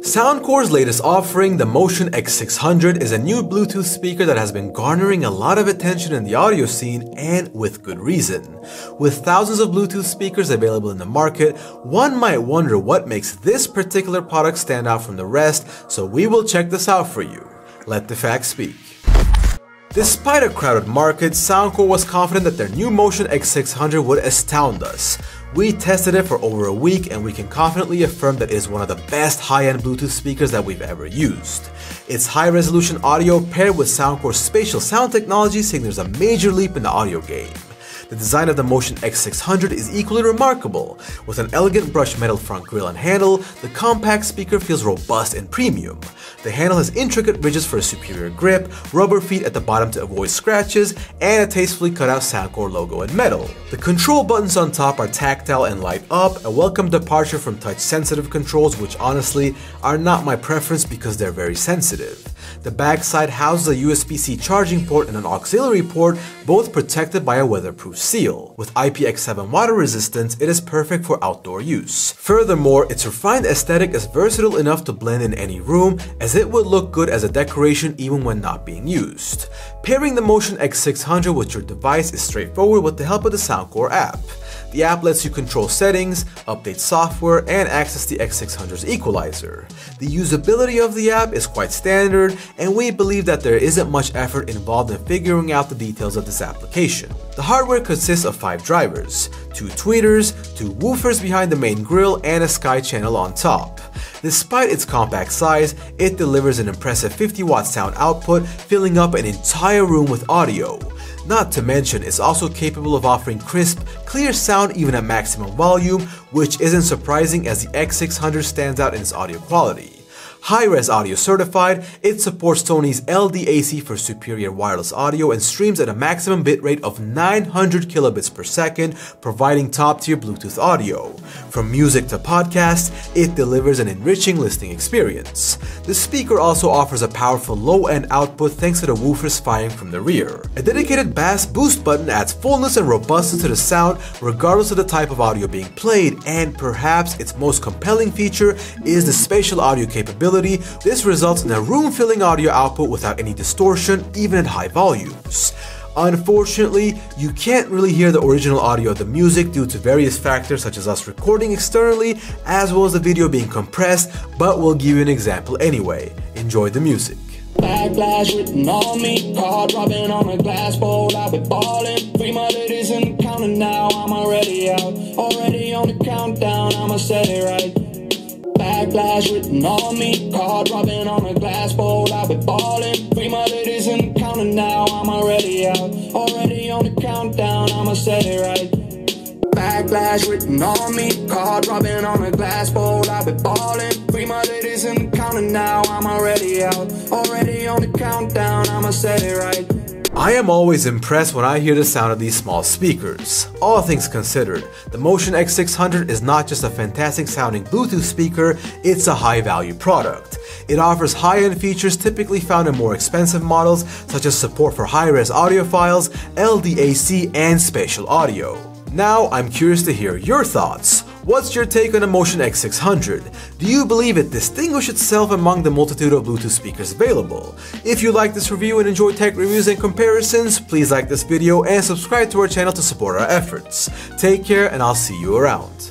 Soundcore's latest offering, the Motion X600, is a new Bluetooth speaker that has been garnering a lot of attention in the audio scene, and with good reason. With thousands of Bluetooth speakers available in the market, one might wonder what makes this particular product stand out from the rest, so we will check this out for you. Let the facts speak. Despite a crowded market, Soundcore was confident that their new Motion X600 would astound us. We tested it for over a week and we can confidently affirm that it is one of the best high-end Bluetooth speakers that we've ever used. Its high-resolution audio paired with Soundcore's spatial sound technology signals a major leap in the audio game. The design of the Motion X600 is equally remarkable. With an elegant brushed metal front grille and handle, the compact speaker feels robust and premium. The handle has intricate ridges for a superior grip, rubber feet at the bottom to avoid scratches, and a tastefully cut out Soundcore logo in metal. The control buttons on top are tactile and light up, a welcome departure from touch-sensitive controls, which honestly are not my preference because they're very sensitive. The backside houses a USB-C charging port and an auxiliary port, both protected by a weatherproof seal. With IPX7 water resistance, it is perfect for outdoor use. Furthermore, its refined aesthetic is versatile enough to blend in any room, as it would look good as a decoration even when not being used. Pairing the Motion X600 with your device is straightforward with the help of the Soundcore app. The app lets you control settings, update software, and access the X600's equalizer. The usability of the app is quite standard, and we believe that there isn't much effort involved in figuring out the details of this application. The hardware consists of 5 drivers, 2 tweeters, 2 woofers behind the main grille, and a sky channel on top. Despite its compact size, it delivers an impressive 50-watt sound output, filling up an entire room with audio. Not to mention, it's also capable of offering crisp, clear sound even at maximum volume, which isn't surprising as the X600 stands out in its audio quality. High-res audio certified, it supports Sony's LDAC for superior wireless audio and streams at a maximum bitrate of 900 kilobits per second, providing top-tier Bluetooth audio. From music to podcasts, it delivers an enriching listening experience. The speaker also offers a powerful low-end output thanks to the woofers firing from the rear. A dedicated bass boost button adds fullness and robustness to the sound regardless of the type of audio being played, and perhaps its most compelling feature is the spatial audio capability. This results in a room-filling audio output without any distortion, even at high volumes. Unfortunately, you can't really hear the original audio of the music due to various factors such as us recording externally, as well as the video being compressed, but we'll give you an example anyway. Enjoy the music. Backlash written on me, card dropping on a glass bowl, I've been balling. 3 more days and counting now, I'm already out. Already on the countdown, I'ma set it right. Backlash written on me, card dropping on a glass bowl, I've been balling. 3 more days and counting now, I'm already out. Already on the countdown, I'ma set it right. Backlash written on me, card dropping on a glass bowl, I've been balling. 3 more days and counting now, I'm already out. Already on the countdown, I'ma set it right. I am always impressed when I hear the sound of these small speakers. All things considered, the Motion X600 is not just a fantastic sounding Bluetooth speaker, it's a high value product. It offers high-end features typically found in more expensive models, such as support for high-res audio files, LDAC, and spatial audio. Now, I'm curious to hear your thoughts. What's your take on the Motion X600? Do you believe it distinguished itself among the multitude of Bluetooth speakers available? If you like this review and enjoy tech reviews and comparisons, please like this video and subscribe to our channel to support our efforts. Take care and I'll see you around.